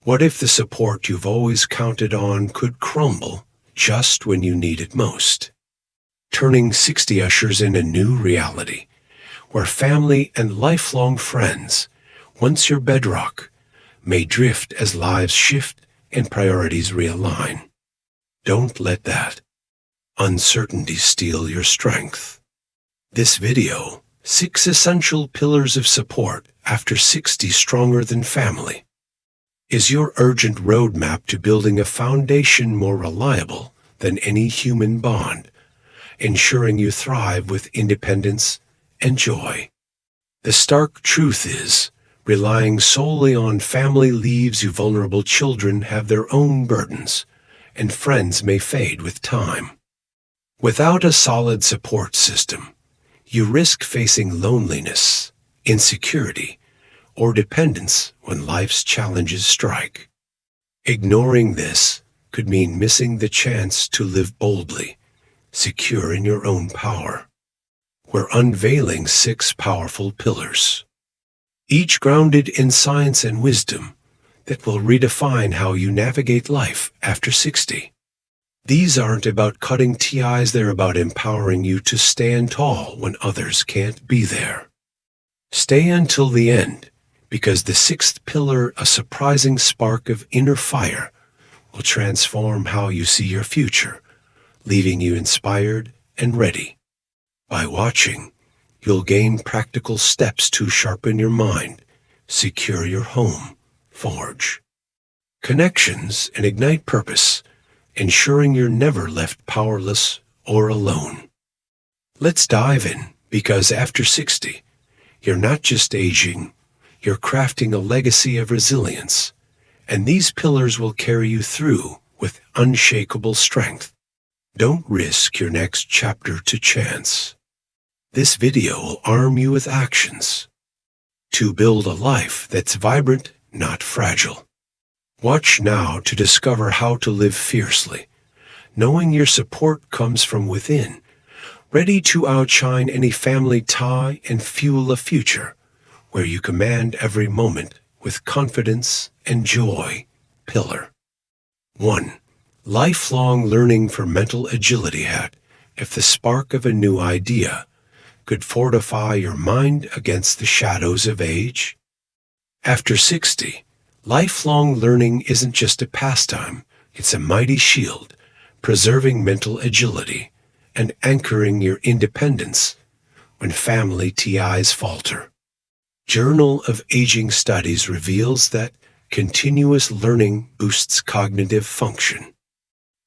What if the support you've always counted on could crumble just when you need it most? Turning 60 ushers in a new reality, where family and lifelong friends, once your bedrock, may drift as lives shift and priorities realign. Don't let that uncertainty steal your strength. This video, 6 Essential Pillars of Support After 60 Stronger Than Family, is your urgent roadmap to building a foundation more reliable than any human bond, ensuring you thrive with independence and joy. The stark truth is, relying solely on family leaves you vulnerable. Children have their own burdens, and friends may fade with time. Without a solid support system, you risk facing loneliness, insecurity, or dependence when life's challenges strike. Ignoring this could mean missing the chance to live boldly, secure in your own power. We're unveiling 6 powerful pillars, each grounded in science and wisdom, that will redefine how you navigate life after 60. These aren't about cutting ties, they're about empowering you to stand tall when others can't be there. Stay until the end, because the 6th pillar, a surprising spark of inner fire, will transform how you see your future, leaving you inspired and ready. By watching, you'll gain practical steps to sharpen your mind, secure your home, forge connections, and ignite purpose, ensuring you're never left powerless or alone. Let's dive in, because after 60, you're not just aging, you're crafting a legacy of resilience, and these pillars will carry you through with unshakable strength. Don't risk your next chapter to chance. This video will arm you with actions to build a life that's vibrant, not fragile. Watch now to discover how to live fiercely, knowing your support comes from within, ready to outshine any family tie and fuel a future where you command every moment with confidence and joy. Pillar 1. Lifelong learning for mental agility. If the spark of a new idea could fortify your mind against the shadows of age. After 60, lifelong learning isn't just a pastime, it's a mighty shield, preserving mental agility and anchoring your independence when family ties falter. Journal of Aging Studies reveals that continuous learning boosts cognitive function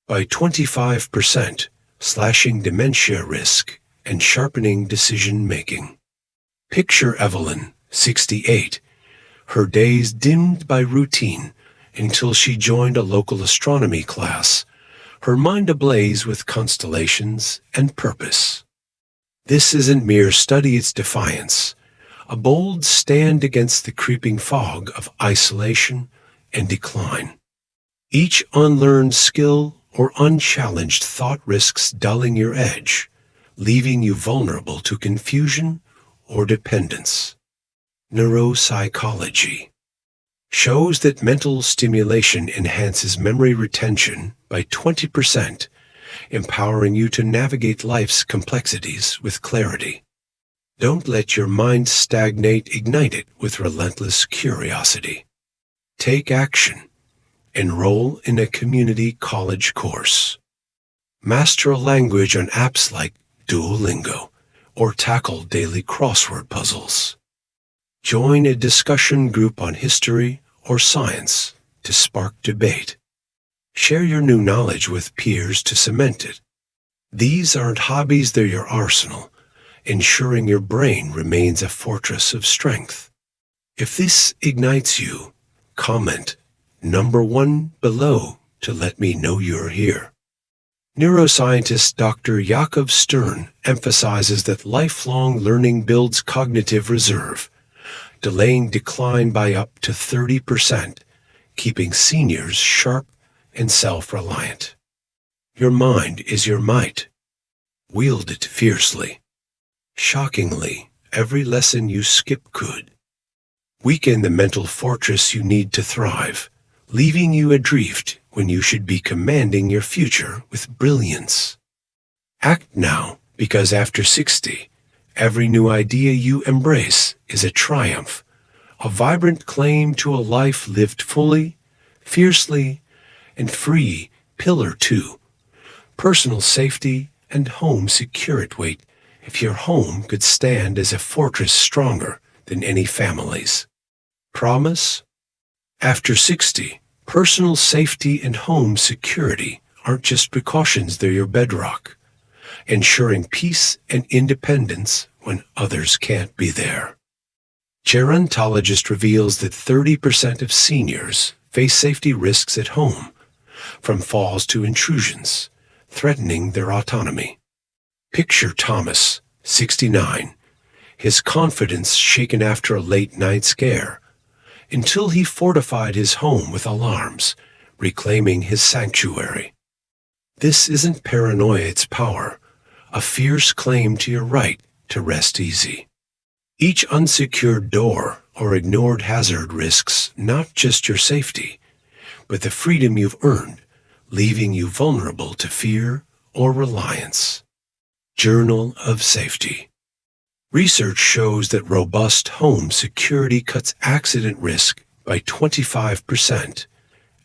by 25%, slashing dementia risk and sharpening decision-making. Picture Evelyn, 68, her days dimmed by routine until she joined a local astronomy class, her mind ablaze with constellations and purpose. This isn't mere study, it's defiance, a bold stand against the creeping fog of isolation and decline. Each unlearned skill or unchallenged thought risks dulling your edge, leaving you vulnerable to confusion or dependence. Neuropsychology shows that mental stimulation enhances memory retention by 20%, empowering you to navigate life's complexities with clarity. Don't let your mind stagnate, ignite it with relentless curiosity. Take action. Enroll in a community college course. Master a language on apps like Duolingo, or tackle daily crossword puzzles. Join a discussion group on history or science to spark debate. Share your new knowledge with peers to cement it. These aren't hobbies, they're your arsenal, ensuring your brain remains a fortress of strength. If this ignites you, comment number 1 below to let me know you're here. Neuroscientist Dr. Jakob Stern emphasizes that lifelong learning builds cognitive reserve, delaying decline by up to 30%, keeping seniors sharp and self-reliant. Your mind is your might. Wield it fiercely. Shockingly, every lesson you skip could weaken the mental fortress you need to thrive, leaving you adrift when you should be commanding your future with brilliance. Act now, because after 60, every new idea you embrace is a triumph, a vibrant claim to a life lived fully, fiercely, and free. Pillar 2. Personal safety and home security. Wait, if your home could stand as a fortress stronger than any family's. Promise? After 60, personal safety and home security aren't just precautions, they're your bedrock, ensuring peace and independence when others can't be there. Gerontologist reveals that 30% of seniors face safety risks at home, from falls to intrusions, threatening their autonomy. Picture Thomas, 69, his confidence shaken after a late-night scare, until he fortified his home with alarms, reclaiming his sanctuary. This isn't paranoia, it's power, a fierce claim to your right to rest easy. Each unsecured door or ignored hazard risks not just your safety, but the freedom you've earned, leaving you vulnerable to fear or reliance. Journal of Safety. Research shows that robust home security cuts accident risk by 25%,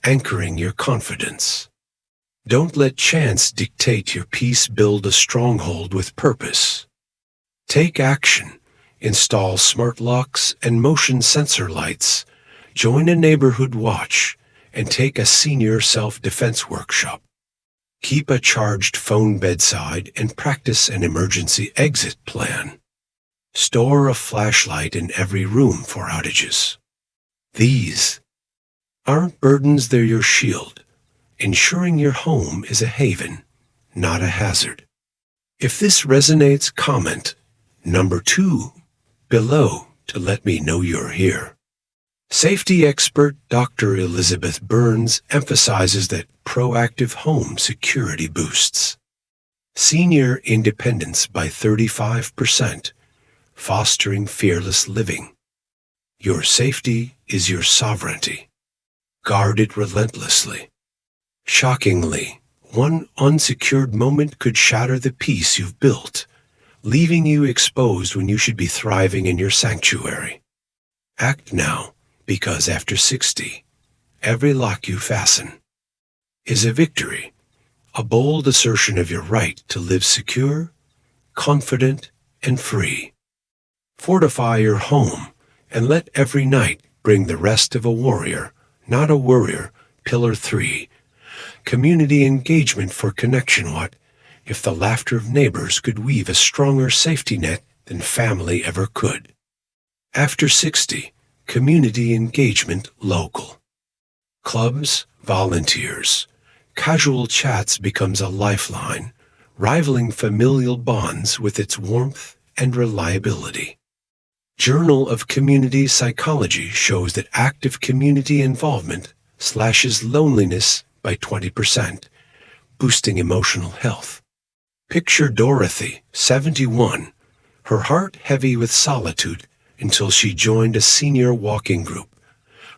anchoring your confidence. Don't let chance dictate your peace. Build a stronghold with purpose. Take action. Install smart locks and motion sensor lights. Join a neighborhood watch and take a senior self-defense workshop. Keep a charged phone bedside and practice an emergency exit plan. Store a flashlight in every room for outages. These aren't burdens, they're your shield, ensuring your home is a haven, not a hazard. If this resonates, comment number 2 below to let me know you're here. Safety expert Dr. Elizabeth Burns emphasizes that proactive home security boosts senior independence by 35%, fostering fearless living. Your safety is your sovereignty. Guard it relentlessly. Shockingly, one unsecured moment could shatter the peace you've built, leaving you exposed when you should be thriving in your sanctuary. Act now, because after 60, every lock you fasten is a victory, a bold assertion of your right to live secure, confident, and free. Fortify your home and let every night bring the rest of a warrior, not a worrier. Pillar 3. Community engagement for connection. What if the laughter of neighbors could weave a stronger safety net than family ever could? After 60, community engagement local. Clubs, volunteers, casual chats becomes a lifeline, rivaling familial bonds with its warmth and reliability. Journal of Community Psychology shows that active community involvement slashes loneliness by 20%, boosting emotional health. Picture Dorothy, 71, her heart heavy with solitude until she joined a senior walking group,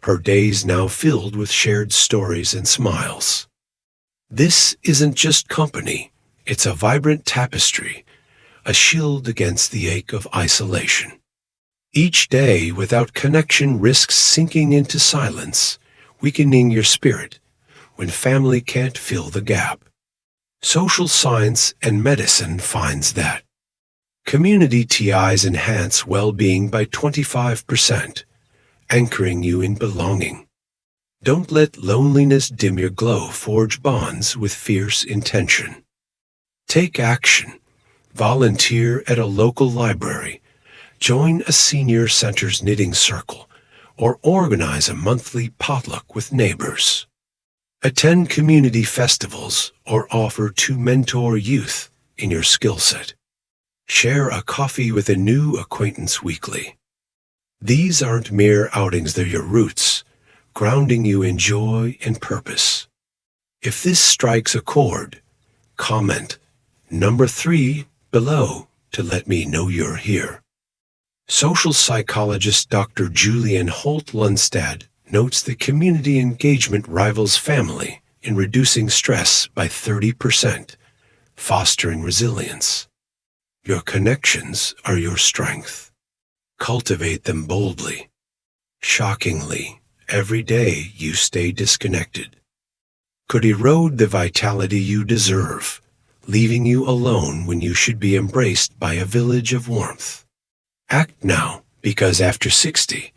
her days now filled with shared stories and smiles. This isn't just company, it's a vibrant tapestry, a shield against the ache of isolation. Each day without connection risks sinking into silence, weakening your spirit when family can't fill the gap. Social science and medicine finds that community ties enhance well-being by 25%, anchoring you in belonging. Don't let loneliness dim your glow. Forge bonds with fierce intention. Take action. Volunteer at a local library. Join a senior center's knitting circle, or organize a monthly potluck with neighbors. Attend community festivals or offer to mentor youth in your skill set. Share a coffee with a new acquaintance weekly. These aren't mere outings, they're your roots, grounding you in joy and purpose. If this strikes a chord, comment number 3 below to let me know you're here. Social psychologist Dr. Julian Holt Lundstad notes that community engagement rivals family in reducing stress by 30%, fostering resilience. Your connections are your strength. Cultivate them boldly. Shockingly, every day you stay disconnected could erode the vitality you deserve, leaving you alone when you should be embraced by a village of warmth. Act now, because after 60,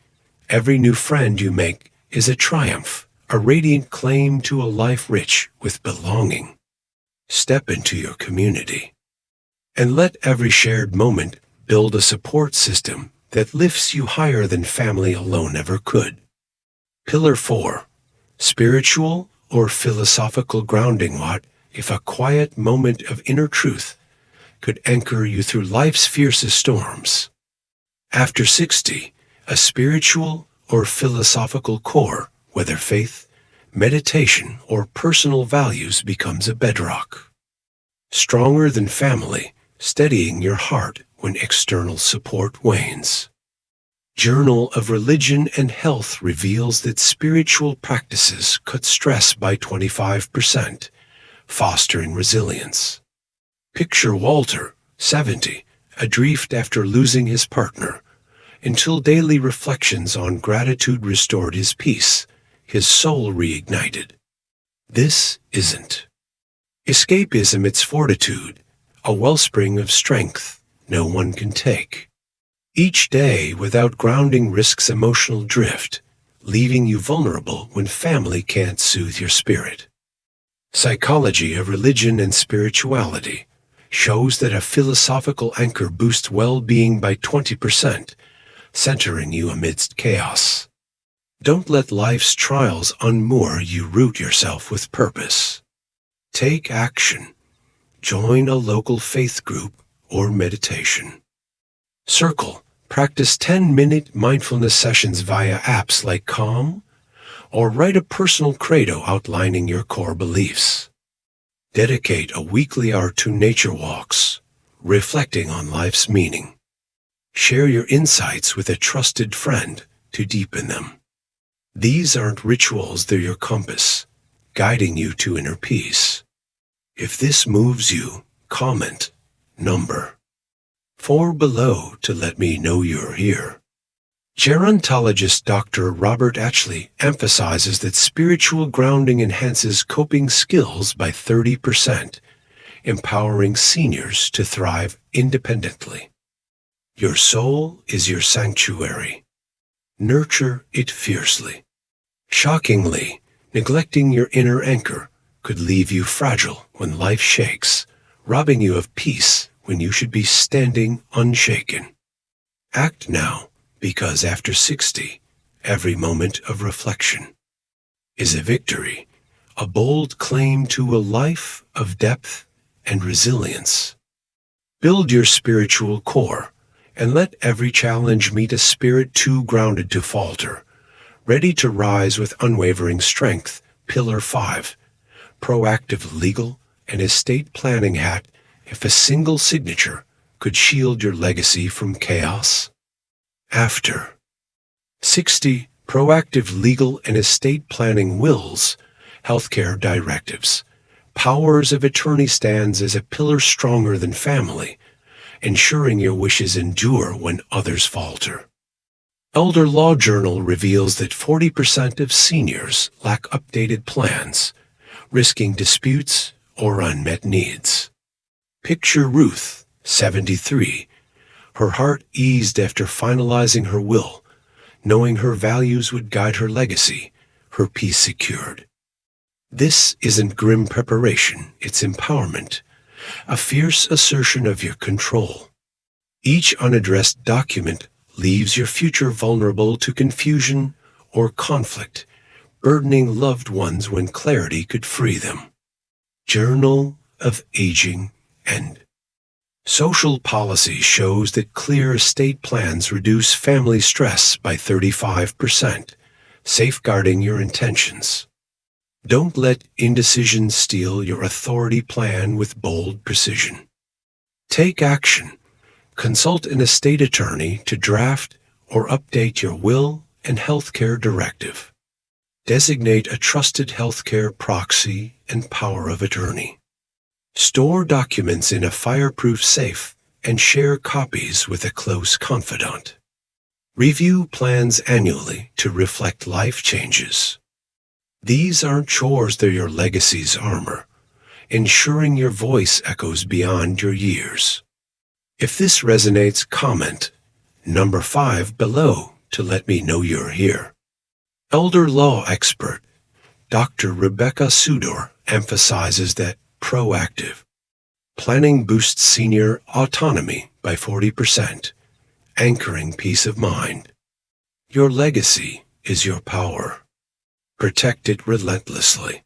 every new friend you make is a triumph, a radiant claim to a life rich with belonging. Step into your community, and let every shared moment build a support system that lifts you higher than family alone ever could. Pillar 4. Spiritual or philosophical grounding. What if a quiet moment of inner truth could anchor you through life's fiercest storms? After 60, a spiritual or philosophical core, whether faith, meditation, or personal values, becomes a bedrock. Stronger than family, steadying your heart when external support wanes. Journal of Religion and Health reveals that spiritual practices cut stress by 25%, fostering resilience. Picture Walter, 70, adrift after losing his partner, until daily reflections on gratitude restored his peace, his soul reignited. This isn't escapism, it's fortitude, a wellspring of strength no one can take. Each day without grounding risks emotional drift, leaving you vulnerable when family can't soothe your spirit. Psychology of Religion and Spirituality shows that a philosophical anchor boosts well-being by 20%, centering you amidst chaos. Don't let life's trials unmoor you, root yourself with purpose. Take action. Join a local faith group or meditation circle. Practice 10-minute mindfulness sessions via apps like Calm, or write a personal credo outlining your core beliefs. Dedicate a weekly hour to nature walks, reflecting on life's meaning. Share your insights with a trusted friend to deepen them. These aren't rituals, they're your compass, guiding you to inner peace. If this moves you, comment number 4 below to let me know you're here. Gerontologist Dr. Robert Ashley emphasizes that spiritual grounding enhances coping skills by 30%, empowering seniors to thrive independently. Your soul is your sanctuary. Nurture it fiercely. Shockingly, neglecting your inner anchor could leave you fragile when life shakes, robbing you of peace when you should be standing unshaken. Act now, because after 60, every moment of reflection is a victory, a bold claim to a life of depth and resilience. Build your spiritual core, and let every challenge meet a spirit too grounded to falter, ready to rise with unwavering strength. Pillar 5. Proactive legal and estate planning. Hat if a single signature could shield your legacy from chaos. After 60, proactive legal and estate planning. Wills, healthcare directives, powers of attorney stands as a pillar stronger than family, ensuring your wishes endure when others falter. Elder Law Journal reveals that 40% of seniors lack updated plans, risking disputes or unmet needs. Picture Ruth, 73, her heart eased after finalizing her will, knowing her values would guide her legacy, her peace secured. This isn't grim preparation, it's empowerment, a fierce assertion of your control. Each unaddressed document leaves your future vulnerable to confusion or conflict, burdening loved ones when clarity could free them. Journal of Aging and Social Policy shows that clear estate plans reduce family stress by 35%, safeguarding your intentions. Don't let indecision steal your authority. Plan with bold precision. Take action. Consult an estate attorney to draft or update your will and healthcare directive. Designate a trusted healthcare proxy and power of attorney. Store documents in a fireproof safe and share copies with a close confidant. Review plans annually to reflect life changes. These aren't chores, they're your legacy's armor, ensuring your voice echoes beyond your years. If this resonates, comment number 5 below to let me know you're here. Elder law expert Dr. Rebecca Sudor emphasizes that proactive planning boosts senior autonomy by 40%, anchoring peace of mind. Your legacy is your power. Protect it relentlessly.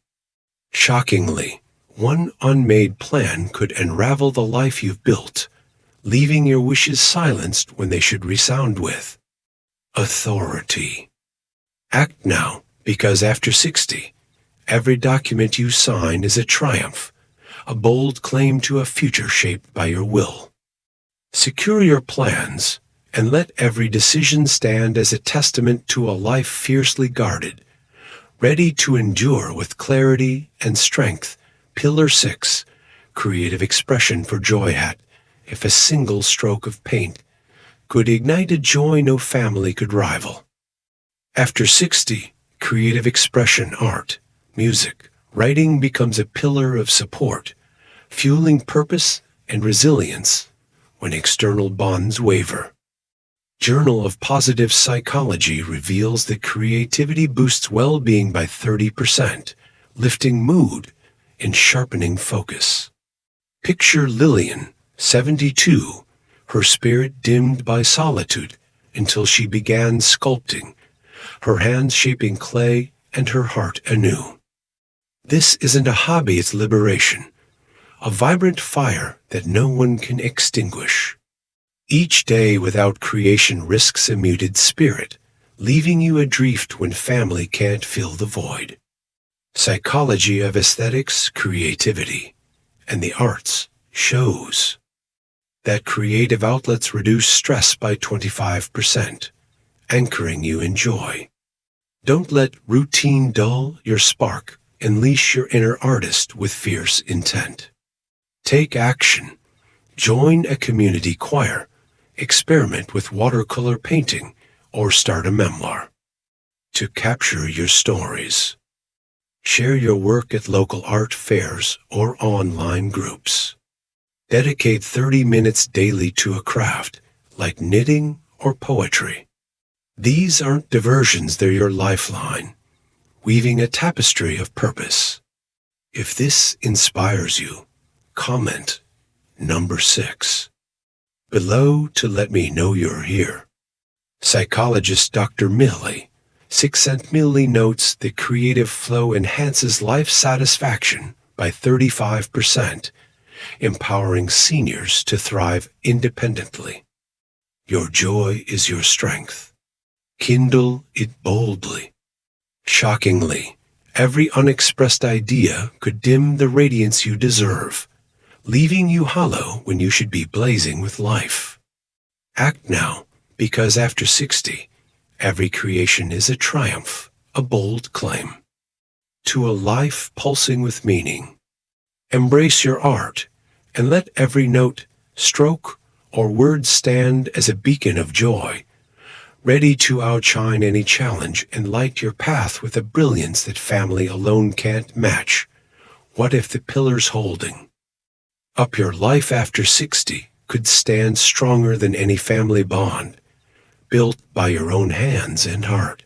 Shockingly, one unmade plan could unravel the life you've built, leaving your wishes silenced when they should resound with authority. Act now, because after 60, every document you sign is a triumph, a bold claim to a future shaped by your will. Secure your plans, and let every decision stand as a testament to a life fiercely guarded, ready to endure with clarity and strength. Pillar 6, creative expression for joy hat. If a single stroke of paint could ignite a joy no family could rival. After 60, creative expression, art, music, writing becomes a pillar of support, fueling purpose and resilience when external bonds waver. Journal of Positive Psychology reveals that creativity boosts well-being by 30%, lifting mood and sharpening focus. Picture Lillian, 72, her spirit dimmed by solitude until she began sculpting, her hands shaping clay and her heart anew. This isn't a hobby, it's liberation, a vibrant fire that no one can extinguish. Each day without creation risks a muted spirit, leaving you adrift when family can't fill the void. Psychology of aesthetics, creativity, and the arts shows that creative outlets reduce stress by 25%, anchoring you in joy. Don't let routine dull your spark. Unleash your inner artist with fierce intent. Take action. Join a community choir. Experiment with watercolor painting or start a memoir. To capture your stories, share your work at local art fairs or online groups. Dedicate 30 minutes daily to a craft like knitting or poetry. These aren't diversions, they're your lifeline, weaving a tapestry of purpose. If this inspires you, comment number 6 below to let me know you're here. Psychologist Dr. Millie, 6 Millie notes that creative flow enhances life satisfaction by 35%, empowering seniors to thrive independently. Your joy is your strength. Kindle it boldly. Shockingly, every unexpressed idea could dim the radiance you deserve, leaving you hollow when you should be blazing with life. Act now, because after 60, every creation is a triumph, a bold claim to a life pulsing with meaning. Embrace your art, and let every note, stroke, or word stand as a beacon of joy, ready to outshine any challenge and light your path with a brilliance that family alone can't match. What if the pillars holding up your life after 60 could stand stronger than any family bond, built by your own hands and heart?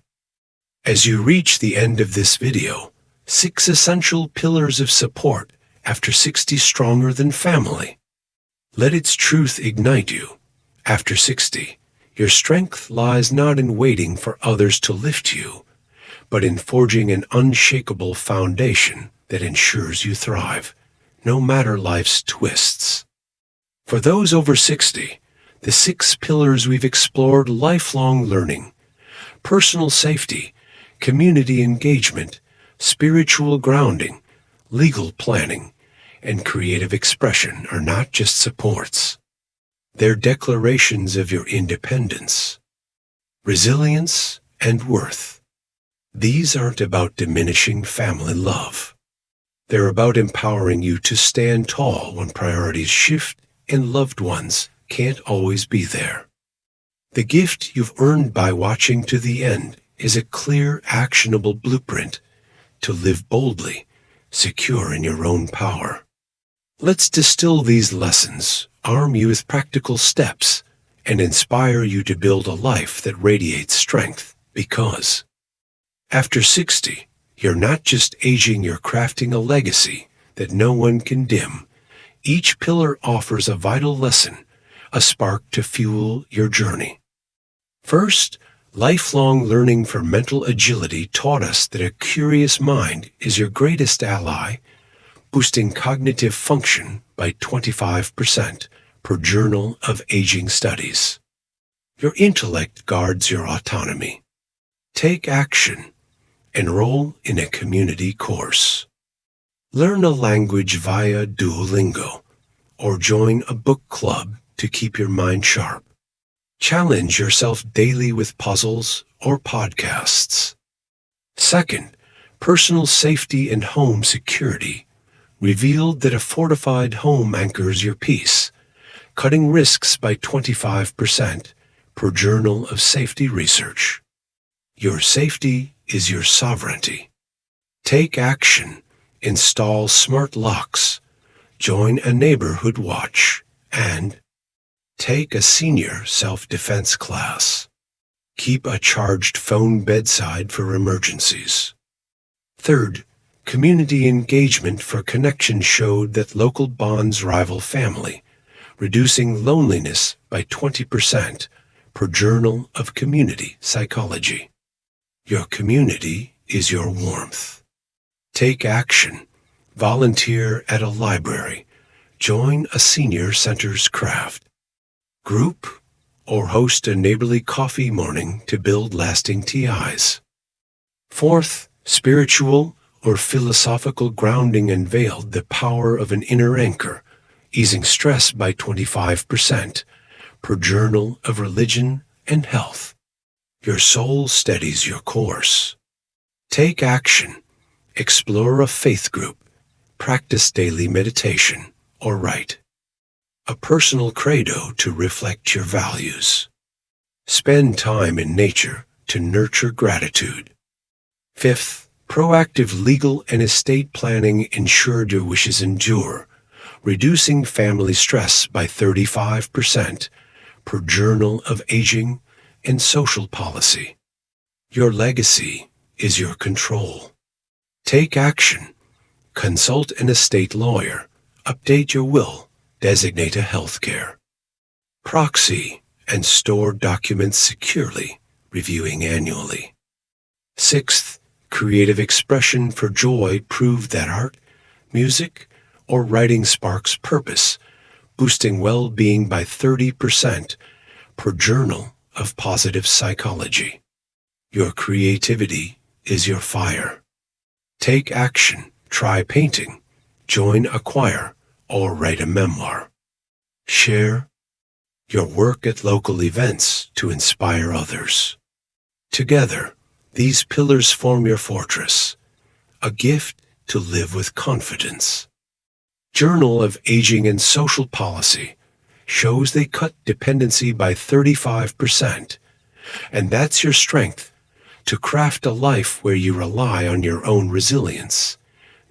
As you reach the end of this video, 6 essential pillars of support after 60 stronger than family. Let its truth ignite you. After 60, your strength lies not in waiting for others to lift you, but in forging an unshakable foundation that ensures you thrive, no matter life's twists. For those over 60, the 6 pillars we've explored: lifelong learning, personal safety, community engagement, spiritual grounding, legal planning, and creative expression are not just supports. They're declarations of your independence, resilience, and worth. These aren't about diminishing family love. They're about empowering you to stand tall when priorities shift and loved ones can't always be there. The gift you've earned by watching to the end is a clear, actionable blueprint to live boldly, secure in your own power. Let's distill these lessons, arm you with practical steps, and inspire you to build a life that radiates strength, because after 60, you're not just aging, you're crafting a legacy that no one can dim. Each pillar offers a vital lesson, a spark to fuel your journey. First, lifelong learning for mental agility taught us that a curious mind is your greatest ally, boosting cognitive function by 25% per Journal of Aging Studies. Your intellect guards your autonomy. Take action. Enroll in a community course. Learn a language via Duolingo, or join a book club to keep your mind sharp. Challenge yourself daily with puzzles or podcasts. Second, personal safety and home security revealed that a fortified home anchors your peace, cutting risks by 25% per Journal of Safety Research. Your safety is your sovereignty. Take action. Install smart locks. Join a neighborhood watch. And take a senior self-defense class. Keep a charged phone bedside for emergencies. Third, community engagement for connection showed that local bonds rival family, reducing loneliness by 20% per Journal of Community Psychology. Your community is your warmth. Take action. Volunteer at a library. Join a senior center's craft. Group, or host a neighborly coffee morning to build lasting ties. Fourth, spiritual or philosophical grounding unveiled the power of an inner anchor, easing stress by 25% per Journal of Religion and Health. Your soul steadies your course. Take action. Explore a faith group. Practice daily meditation, or write a personal credo to reflect your values. Spend time in nature to nurture gratitude. Fifth, proactive legal and estate planning ensured your wishes endure, reducing family stress by 35% per Journal of Aging and Social Policy. Your legacy is your control. Take action. Consult an estate lawyer. Update your will. Designate a healthcare proxy and store documents securely, reviewing annually. Sixth, creative expression for joy proved that art, music, or writing sparks purpose, boosting well-being by 30% per Journal of Positive Psychology. Your creativity is your fire. Take action. Try painting. Join a choir, or write a memoir. Share your work at local events to inspire others. Together, these pillars form your fortress, a gift to live with confidence. Journal of Aging and Social Policy shows they cut dependency by 35%, and that's your strength to craft a life where you rely on your own resilience,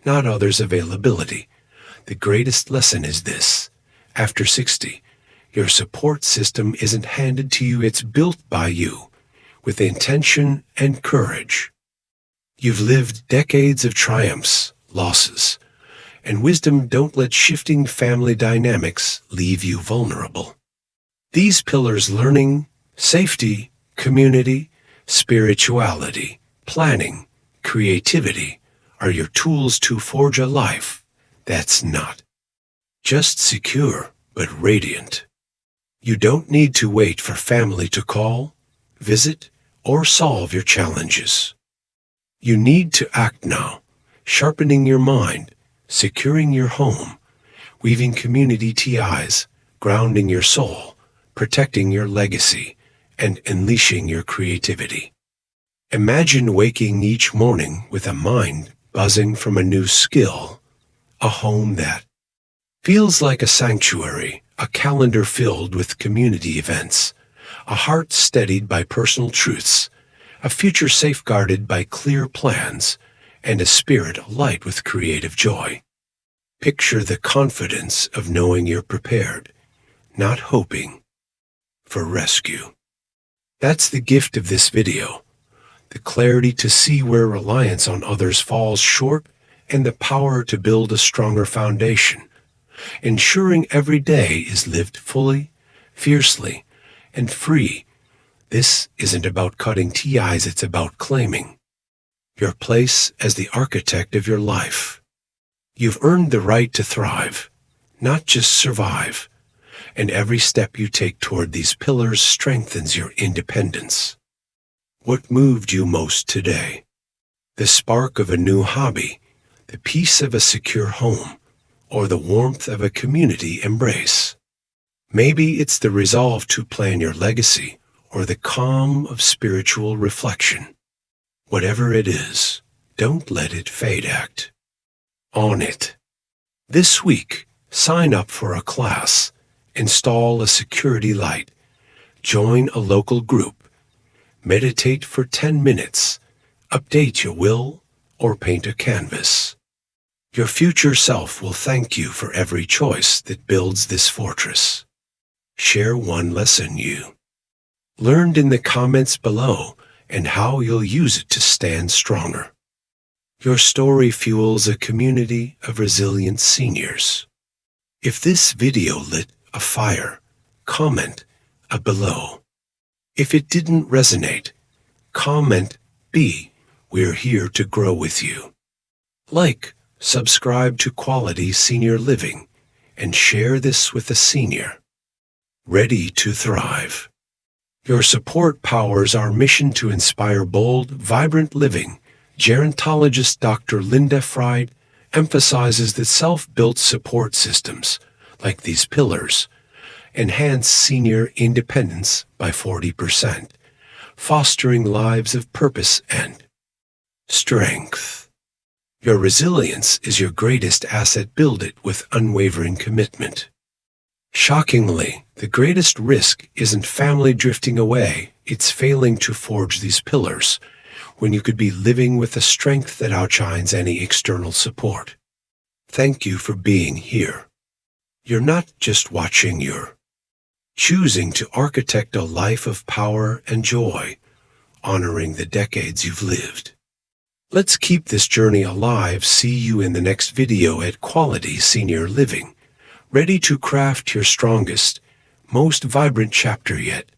not others' availability. The greatest lesson is this: after 60, your support system isn't handed to you, it's built by you, with intention and courage. You've lived decades of triumphs, losses, and wisdom. Don't let shifting family dynamics leave you vulnerable. These pillars, learning, safety, community, spirituality, planning, creativity, are your tools to forge a life that's not just secure, but radiant. You don't need to wait for family to call, visit, or solve your challenges. You need to act now, sharpening your mind, securing your home, weaving community ties, grounding your soul, protecting your legacy, and unleashing your creativity. Imagine waking each morning with a mind buzzing from a new skill, a home that feels like a sanctuary, a calendar filled with community events, a heart steadied by personal truths, a future safeguarded by clear plans, and a spirit alight with creative joy. Picture the confidence of knowing you're prepared, not hoping for rescue. That's the gift of this video. The clarity to see where reliance on others falls short and the power to build a stronger foundation, ensuring every day is lived fully, fiercely, and free. This isn't about cutting ties, it's about claiming your place as the architect of your life. You've earned the right to thrive, not just survive, and every step you take toward these pillars strengthens your independence. What moved you most today? The spark of a new hobby, the peace of a secure home, or the warmth of a community embrace? Maybe it's the resolve to plan your legacy, or the calm of spiritual reflection. Whatever it is, don't let it fade. Act on it. This week, sign up for a class, install a security light, join a local group, meditate for 10 minutes, update your will, or paint a canvas. Your future self will thank you for every choice that builds this fortress. Share one lesson you learned in the comments below and how you'll use it to stand stronger. Your story fuels a community of resilient seniors. If this video lit a fire, comment a below. If it didn't resonate, comment B. We're here to grow with you. Like, subscribe to Quality Senior Living, and share this with a senior ready to thrive. Your support powers our mission to inspire bold, vibrant living. Gerontologist Dr. Linda Fried emphasizes that self-built support systems, like these pillars, enhance senior independence by 40%, fostering lives of purpose and strength. Your resilience is your greatest asset. Build it with unwavering commitment. Shockingly, the greatest risk isn't family drifting away, it's failing to forge these pillars when you could be living with a strength that outshines any external support. Thank you for being here. You're not just watching, you're choosing to architect a life of power and joy, honoring the decades you've lived. Let's keep this journey alive. See you in the next video at Quality Senior Living, ready to craft your strongest, most vibrant chapter yet.